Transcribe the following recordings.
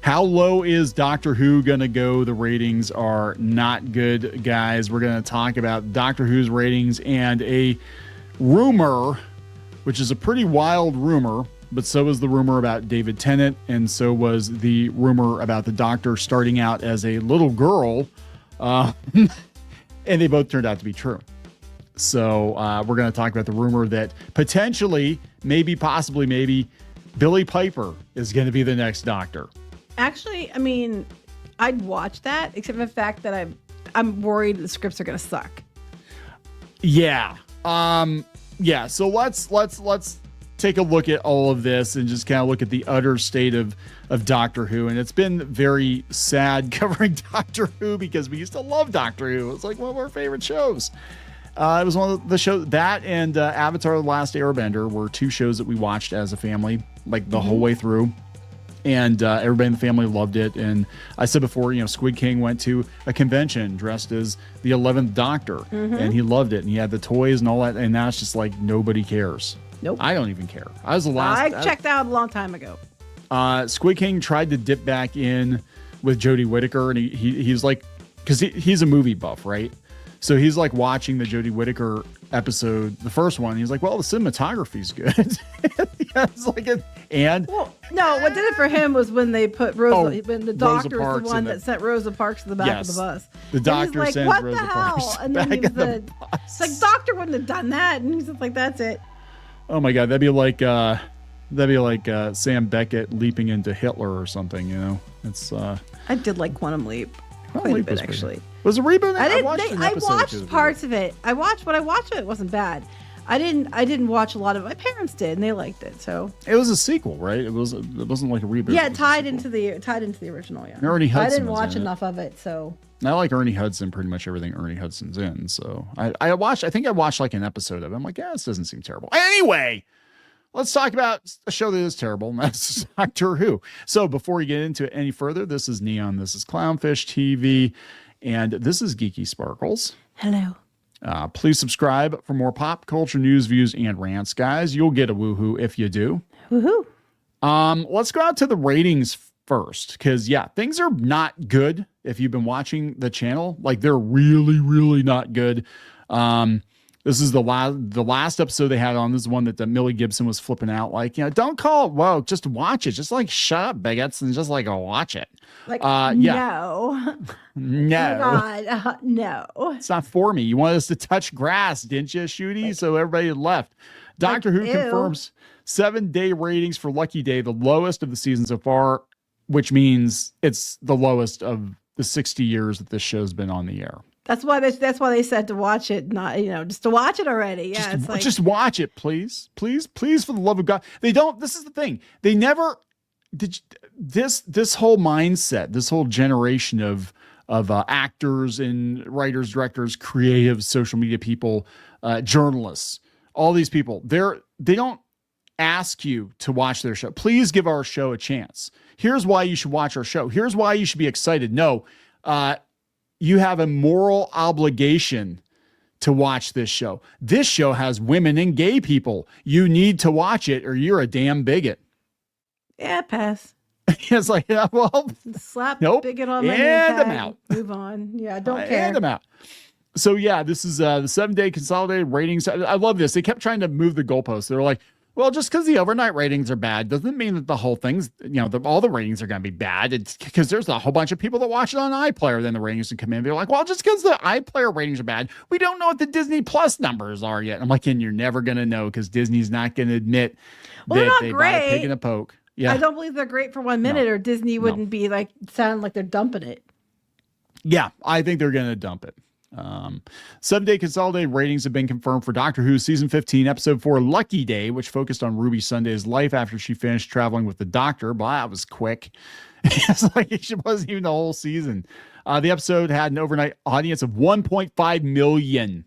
How low is Doctor Who going to go? The ratings are not good, guys. We're going to talk about Doctor Who's ratings and a rumor, which is a pretty wild rumor, but so was the rumor about David Tennant, and so was the rumor about the Doctor starting out as a little girl, and they both turned out to be true. So we're going to talk about the rumor that potentially, possibly, Billie Piper is going to be the next Doctor. Actually, I mean, I'd watch that, except for the fact that I'm worried the scripts are going to suck. Yeah. Yeah. So let's take a look at all of this and just kind of look at the utter state of Doctor Who. And it's been very sad covering Doctor Who because we used to love Doctor Who. It's like one of our favorite shows. It was one of the shows that and Avatar: The Last Airbender were two shows that we watched as a family, like the whole way through. And everybody in the family loved it. And I said before, Squid King went to a convention dressed as the 11th Doctor, and he loved it. And he had the toys and all that. And now it's just like nobody cares. Nope. I don't even care. I was the last. I checked out a long time ago. Squid King tried to dip back in with Jodie Whittaker, and he's like, because he's a movie buff, right? So he's like watching the Jodie Whittaker episode, the first one. He's like, well, the cinematography's good. Yeah, it's like well, no, what did it for him was when they put Rosa, when the doctor was the one that sent Rosa Parks to the back of the bus. The doctor like, sends what Rosa the hell? Parks And then back he in the bus. It's like, doctor wouldn't have done that. And he's just like, that's it. Oh my God, that'd be like Sam Beckett leaping into Hitler or something. It's I did like Quantum Leap quite a bit, actually. Was it a reboot? I watched parts of it. I watched it. It wasn't bad. I didn't watch a lot of it. My parents did, and they liked it. So it was a sequel, right? It wasn't like a reboot. Yeah, tied into the original. Yeah. Ernie Hudson. I didn't watch enough of it, so. I like Ernie Hudson, pretty much everything Ernie Hudson's in. So I think I watched like an episode of it. I'm like, yeah, this doesn't seem terrible. Anyway, let's talk about a show that is terrible, and that's Doctor Who. So before we get into it any further, this is Kneon, this is Clownfish TV, and this is Geeky Sparkles. Hello. Please subscribe for more pop culture news, views, and rants, guys. You'll get a woohoo if you do. Woohoo. Let's go out to the ratings first, because things are not good. If you've been watching the channel, like they're really, really not good. This is the last episode they had on. This is one that Millie Gibson was flipping out, like, don't call it woke, just watch it. Just like shut up, bigots, and just like watch it. Like, no. No. Oh God, no. It's not for me. You wanted us to touch grass, didn't you, Shooty? So everybody had left. Doctor Who confirms 7-day ratings for Lucky Day, the lowest of the season so far, which means it's the lowest of the 60 years that this show's been on the air. That's why they said to watch it, not just to watch it already. Yeah, just watch it, please, please, please, for the love of God. They don't. This is the thing. They never did this whole mindset, this whole generation of actors and writers, directors, creative, social media people, journalists. All these people, they don't ask you to watch their show. Please give our show a chance. Here's why you should watch our show. Here's why you should be excited. No. You have a moral obligation to watch this show. This show has women and gay people. You need to watch it or you're a damn bigot. Yeah, pass. It's like, slap nope. Bigot on my and name tag. them out. Move on. Yeah, I don't care. And them out. So this is the 7-day consolidated ratings. I love this. They kept trying to move the goalposts. They're like, well, just because the overnight ratings are bad doesn't mean that the whole thing's, all the ratings are going to be bad. It's because there's a whole bunch of people that watch it on iPlayer. Then the ratings can come in. They're like, well, just because the iPlayer ratings are bad, we don't know what the Disney Plus numbers are yet. I'm like, and you're never going to know because Disney's not going to admit that they bought a pig in a poke. Yeah. I don't believe they're great for 1 minute or Disney wouldn't be sound like they're dumping it. Yeah, I think they're going to dump it. 7-day consolidated ratings have been confirmed for Doctor Who season 15, episode 4, Lucky Day, which focused on Ruby Sunday's life after she finished traveling with the Doctor. But that was quick. It's like it wasn't even the whole season. The episode had an overnight audience of 1.5 million.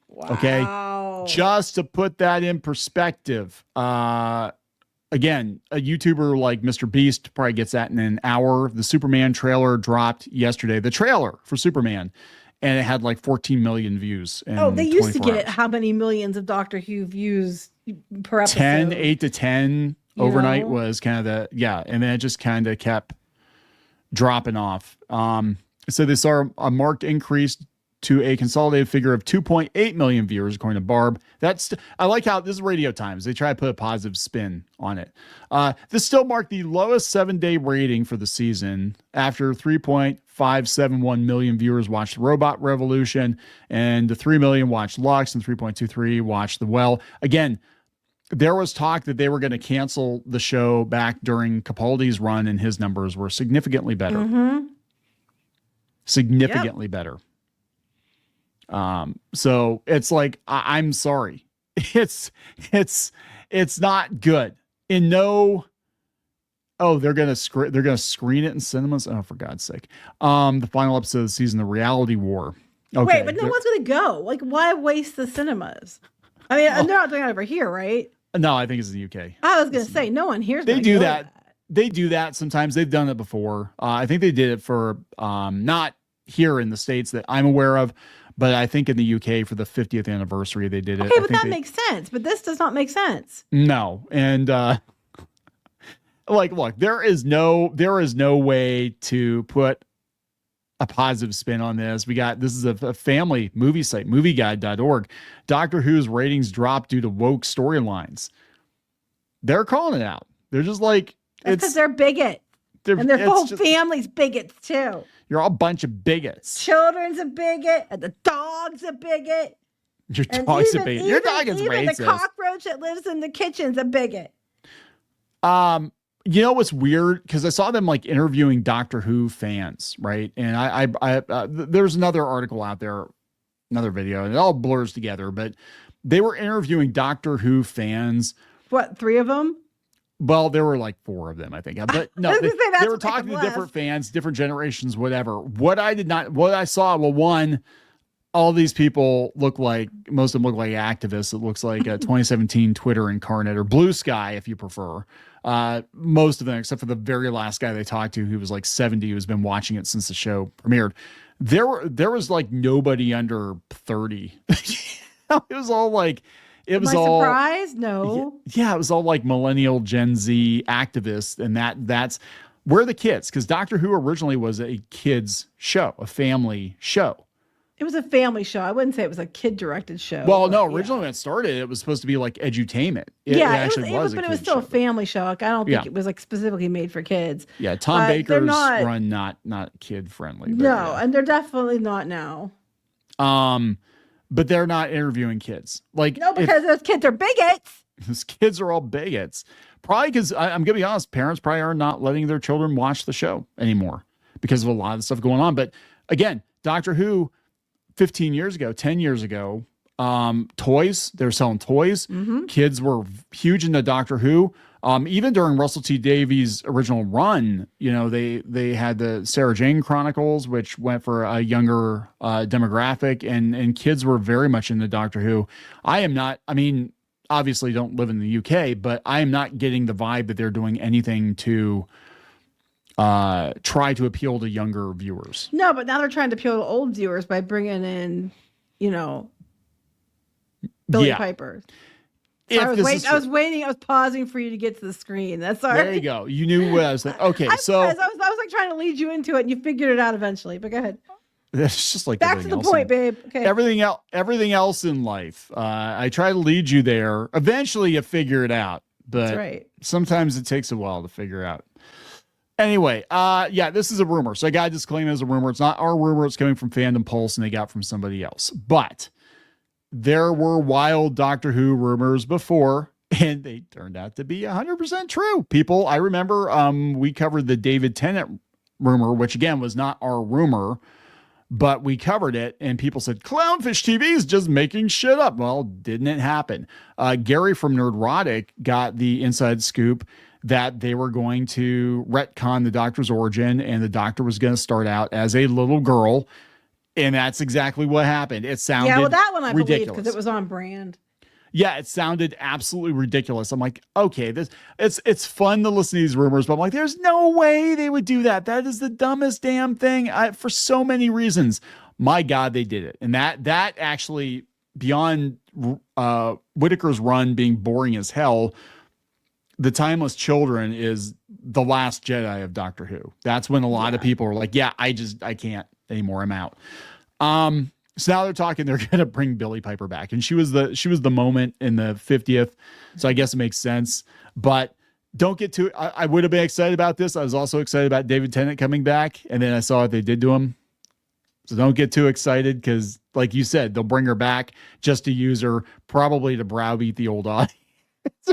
Wow. Okay. Just to put that in perspective, again, a YouTuber like Mr. Beast probably gets that in an hour. The Superman trailer dropped yesterday. The trailer for Superman. And it had like 14 million views. They used to get how many millions of Doctor Who views per episode? 8 to 10 overnight was kind of and then it just kind of kept dropping off. So they saw a marked increase to a consolidated figure of 2.8 million viewers, according to Barb. I like how this is Radio Times. They try to put a positive spin on it. This still marked the lowest 7-day rating for the season after 3.571 million viewers watched Robot Revolution, and 3 million watched Lux, and 3.23 watched The Well. Again, there was talk that they were going to cancel the show back during Capaldi's run, and his numbers were significantly better. Mm-hmm. Significantly better. So it's like, I'm sorry. It's not good. They're going to screen it in cinemas. Oh, for God's sake. The final episode of the season, The Reality War. Okay. Wait, but no one's going to go. Like, why waste the cinemas? I mean, they're not doing it over here, right? No, I think it's in the UK. I was going to say, no one here's They do that. They do that sometimes. They've done it before. I think they did it for, not here in the States that I'm aware of, but I think in the UK for the 50th anniversary, they did it. Okay, but that makes sense. But this does not make sense. No. And look, there is no way to put a positive spin on this. This is a family movie site, movieguide.org. Doctor Who's ratings dropped due to woke storylines. They're calling it out. They're just like, it's because they're bigots. And their whole family's bigots too. You're all a bunch of bigots. Children's a bigot, and the dog's a bigot. Your dog's a bigot. Your dog is racist. Even the cockroach that lives in the kitchen's a bigot. You know what's weird? Because I saw them like interviewing Doctor Who fans, right? And I there's another article out there, another video, and it all blurs together. But they were interviewing Doctor Who fans. What, 3 of them? Well, there were like 4 of them, I think. But no, they were talking to different fans, different generations, whatever. What I saw, well, one, all these people look like, most of them look like activists. It looks like a 2017 Twitter incarnate, or Blue Sky, if you prefer. Most of them, except for the very last guy they talked to, who was like 70, who's been watching it since the show premiered. There was like nobody under 30. It was all like, it was all surprised. No. Yeah. It was all like millennial Gen Z activists. And that's where the kids, because Doctor Who originally was a kids show, a family show. It was a family show. I wouldn't say it was a kid-directed show. Well, no, originally when it started, it was supposed to be like edutainment. It was but it was still a family show. Like, I don't think it was like specifically made for kids. Yeah, Tom Baker's run not kid friendly. No, and they're definitely not now. But they're not interviewing kids. Like, no, because those kids are bigots. Those kids are all bigots. Probably because I'm gonna be honest, parents probably are not letting their children watch the show anymore because of a lot of stuff going on. But again, Doctor Who. 15 years ago, 10 years ago, toys, they were selling toys. Mm-hmm. Kids were huge into Doctor Who. Even during Russell T Davies' original run, you know, they had the Sarah Jane Chronicles, which went for a younger demographic, and kids were very much into Doctor Who. Obviously don't live in the UK, but I am not getting the vibe that they're doing anything to try to appeal to younger viewers. No, but now they're trying to appeal to old viewers by bringing in, Billie Piper. I was pausing for you to get to the screen. That's all right. There you go. You knew what I was saying. Okay, I was like trying to lead you into it, and you figured it out eventually. But go ahead. That's just like back to the point, babe. Okay. Everything else in life, I try to lead you there. Eventually, you figure it out. But that's right. Sometimes it takes a while to figure out. Anyway, this is a rumor. So I got to disclaim it as a rumor. It's not our rumor. It's coming from Fandom Pulse, and they got from somebody else. But there were wild Doctor Who rumors before, and they turned out to be 100% true. People, I remember we covered the David Tennant rumor, which again was not our rumor, but we covered it, and people said, Clownfish TV is just making shit up. Well, didn't it happen? Gary from Nerdrotic got the inside scoop that they were going to retcon the Doctor's origin, and the Doctor was going to start out as a little girl. And that's exactly what happened. It sounded that one I ridiculous. believe because it was on brand. Yeah, it sounded absolutely ridiculous. I'm like, okay, it's fun to listen to these rumors, but I'm like, there's no way they would do that. That is the dumbest damn thing for so many reasons. My God, they did it. And that actually, beyond Whittaker's run being boring as hell, The Timeless Children is the Last Jedi of Doctor Who. That's when a lot of people were like, yeah, I can't anymore. I'm out. So now they're talking, they're going to bring Billie Piper back, and she was the moment in the 50th. So I guess it makes sense, but don't get too, I would have been excited about this. I was also excited about David Tennant coming back, and then I saw what they did to him. So don't get too excited, because like you said, they'll bring her back just to use her, probably to browbeat the old audience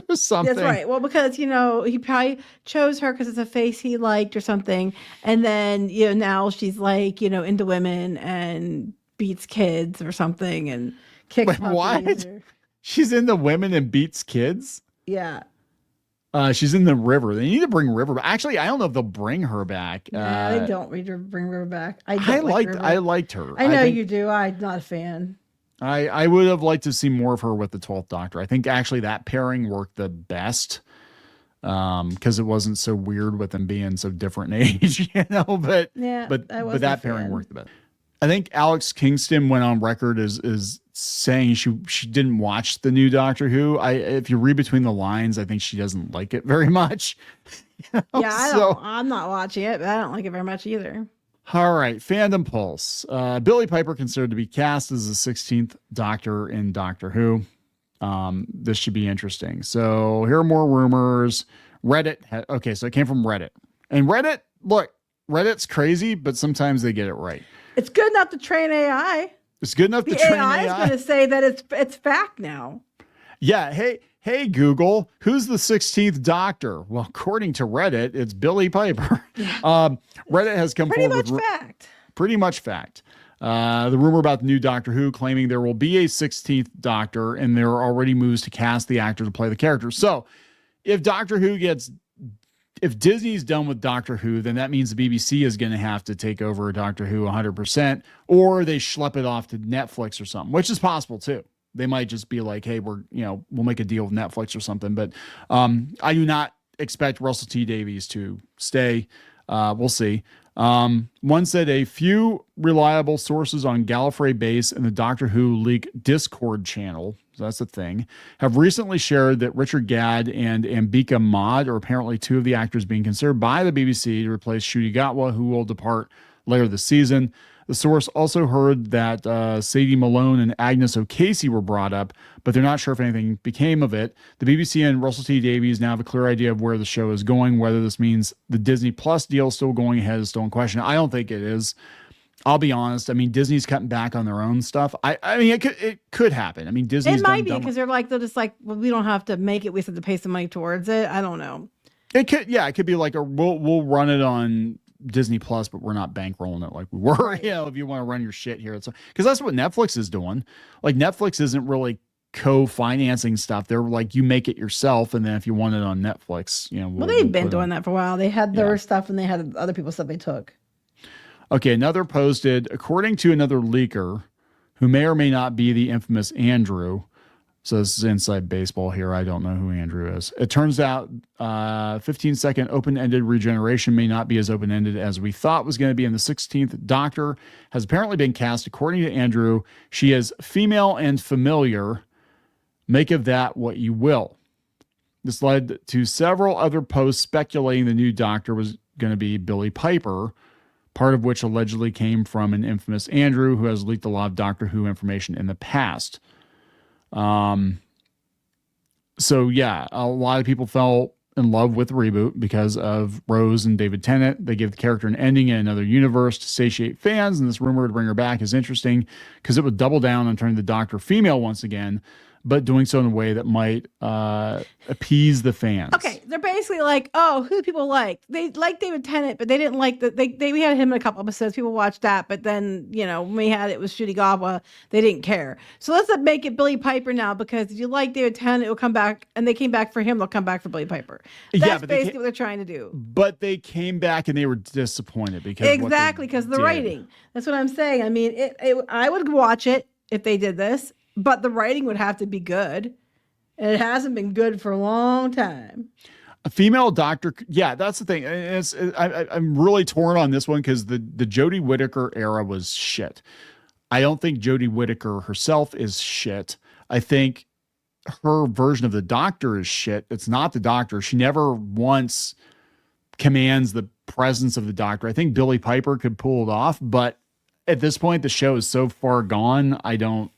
or something. That's right. Well, because, he probably chose her because it's a face he liked or something. And then, now she's like, into women and beats kids or something and kicks puppies. What? She's into women and beats kids? Yeah. She's in the river. They need to bring River back. Actually, I don't know if they'll bring her back. Yeah, they don't need to bring River back. I liked her. I know you do. I'm not a fan. I would have liked to see more of her with the 12th Doctor. I think actually that pairing worked the best, because it wasn't so weird with them being so different in age, but that pairing worked the best. I think Alex Kingston went on record as saying she didn't watch the new Doctor Who. If you read between the lines, I think she doesn't like it very much. Yeah, I'm not watching it, but I don't like it very much either. All right, Fandom Pulse. Billie Piper considered to be cast as the 16th Doctor in Doctor Who. This should be interesting. So here are more rumors. Reddit. Okay, so it came from Reddit. And Reddit's crazy, but sometimes they get it right. It's good enough to train AI. It's good enough to train AI. The AI is going to say that it's fact now. Yeah. Hey, Google, who's the 16th Doctor? Well, according to Reddit, it's Billie Piper. Reddit has come forward with pretty much fact. The rumor about the new Doctor Who claiming there will be a 16th Doctor, and there are already moves to cast the actor to play the character. So if Disney's done with Doctor Who, then that means the BBC is going to have to take over Doctor Who 100%, or they schlep it off to Netflix or something, which is possible too. They might just be like, hey, we'll make a deal with Netflix or something. But I do not expect Russell T Davies to stay. We'll see. One said a few reliable sources on Gallifrey Base and the Doctor Who leak Discord channel, so that's a thing, have recently shared that Richard Gadd and Ambika Maud are apparently two of the actors being considered by the BBC to replace Ncuti Gatwa, who will depart later this season. The source also heard that Sadie Malone and Agnes O'Casey were brought up, but they're not sure if anything became of it. The BBC and Russell T Davies now have a clear idea of where the show is going. Whether this means the Disney Plus deal is still going ahead is still in question. I don't think it is. I'll be honest. I mean, Disney's cutting back on their own stuff. I mean, it could happen. I mean, Disney's it might be because they're just like, well, we don't have to make it. We just have to pay some money towards it. I don't know. It could be like we'll run it on Disney Plus, but we're not bankrolling it like we were. Right. If you want to run your shit here, it's because that's what Netflix is doing. Like Netflix isn't really co-financing stuff. They're like, you make it yourself, and then if you want it on Netflix, well, they've been doing that for a while. They had their stuff, and they had other people's stuff they took. Okay, another posted, according to another leaker, who may or may not be the infamous Andrew. So this is inside baseball here. I don't know who Andrew is. It turns out 15-second open-ended regeneration may not be as open-ended as we thought was going to be. In the 16th Doctor has apparently been cast. According to Andrew, she is female and familiar. Make of that what you will. This led to several other posts speculating the new Doctor was going to be Billie Piper, part of which allegedly came from an infamous Andrew who has leaked a lot of Doctor Who information in the past. So yeah, a lot of people fell in love with the reboot because of Rose and David Tennant. They gave the character an ending in another universe to satiate fans, and this rumor to bring her back is interesting because it would double down on turning the Doctor female once again, but doing so in a way that might appease the fans. Okay, they're basically like, oh, who do people like? They like David Tennant, but they didn't like we had him in a couple episodes. People watched that, but then when we had it was Ncuti Gatwa, they didn't care. So let's make it Billie Piper now, because if you like David Tennant, it will come back, and they came back for him. They'll come back for Billie Piper. That's basically what they're trying to do. But they came back and they were disappointed because of the writing. That's what I'm saying. I mean, I would watch it if they did this. But the writing would have to be good. And it hasn't been good for a long time. A female Doctor. Yeah, that's the thing. I'm really torn on this one because the Jodie Whittaker era was shit. I don't think Jodie Whittaker herself is shit. I think her version of the Doctor is shit. It's not the Doctor. She never once commands the presence of the Doctor. I think Billie Piper could pull it off, but at this point, the show is so far gone. I don't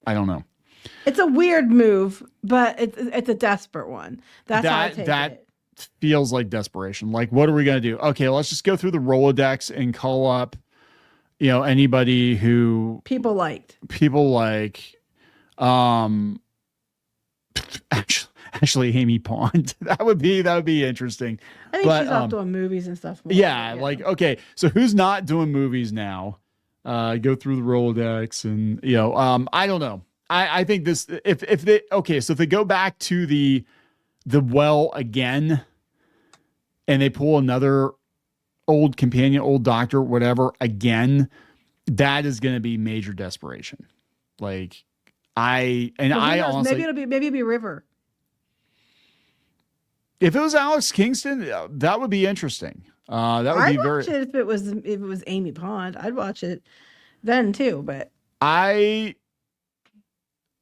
know. It's a weird move, but it's a desperate one. That's how I take it. Feels like desperation. Like, what are we going to do? Okay, let's just go through the Rolodex and call up, anybody who people liked. Actually, Amy Pond. That would be interesting. I think she's off doing movies and stuff more. Yeah, like, okay, so who's not doing movies now? Go through the Rolodex and I don't know. I think this so if they go back to the well again and they pull another old companion, old Doctor, whatever again, that is going to be major desperation. Like honestly, maybe it'll be River. If it was Alex Kingston, that would be interesting. That would I'd be watch it if it was Amy Pond. I'd watch it then too, but I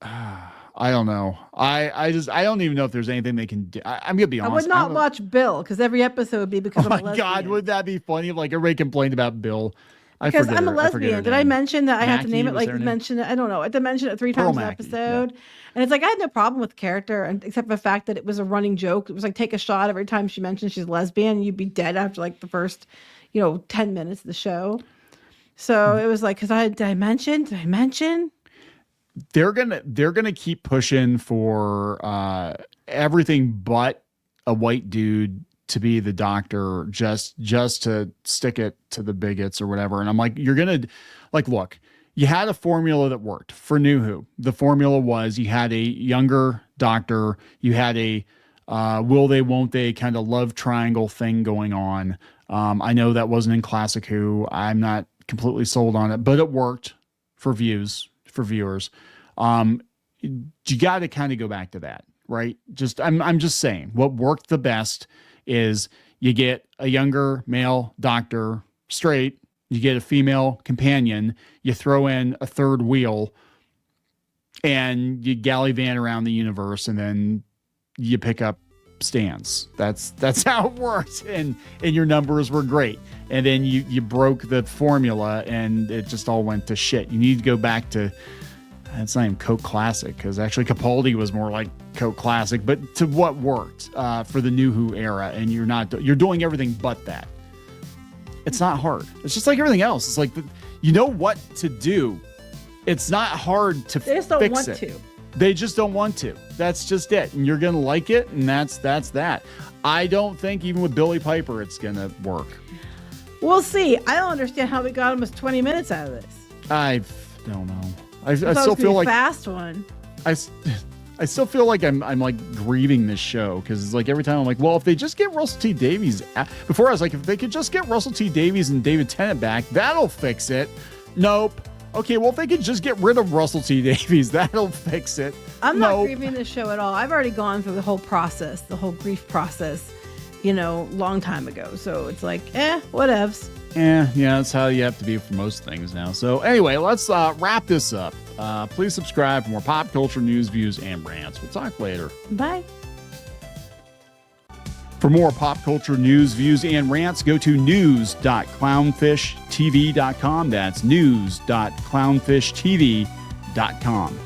don't know. I don't even know if there's anything they can do. I'm gonna be honest. I would not watch Bill because every episode would be because I'm a lesbian. Oh my God, would that be funny if like everybody complained about Bill? Because I'm a lesbian. Did I mention that I have to name it? Like mention it? I don't know. I had to mention it 3 times an episode. Yeah. And it's like I had no problem with the character, except for the fact that it was a running joke. It was like take a shot every time she mentioned she's lesbian. You'd be dead after like the first, 10 minutes of the show. So it was like, because did I mention? They're gonna keep pushing for everything but a white dude to be the Doctor, just to stick it to the bigots or whatever. And I'm like, you're gonna look. You had a formula that worked for New Who. The formula was you had a younger Doctor, you had a will they, won't they kind of love triangle thing going on. I know that wasn't in Classic Who. I'm not completely sold on it, but it worked for viewers. You got to kind of go back to that, right? I'm just saying what worked the best is you get a younger male Doctor, straight, you get a female companion, you throw in a third wheel, and you gallivant around the universe, and then you pick up stands. That's how it worked, and your numbers were great. And then you broke the formula, and it just all went to shit. You need to go back to, it's not even Coke Classic, because actually Capaldi was more like Coke Classic, but to what worked for the New Who era, and you're doing everything but that. It's not hard. It's just like everything else. It's like, you know what to do. It's not hard to fix it. They just don't want to. They just don't want to. That's just it. And you're going to like it, and that's that. I don't think even with Billie Piper it's going to work. We'll see. I don't understand how we got almost 20 minutes out of this. I don't know. I still feel like fast one. I still feel like I'm like grieving this show, because it's like every time I'm like, well, if they just get Russell T Davies, before I was like, if they could just get Russell T Davies and David Tennant back, that'll fix it. Nope. Okay, well, if they could just get rid of Russell T Davies, that'll fix it. I'm not grieving this show at all. I've already gone through the whole process, the whole grief process, long time ago. So it's like, whatevs. Yeah, that's how you have to be for most things now. So anyway, let's wrap this up. Please subscribe for more pop culture news, views, and rants. We'll talk later. Bye. For more pop culture news, views, and rants, go to news.clownfishtv.com. That's news.clownfishtv.com.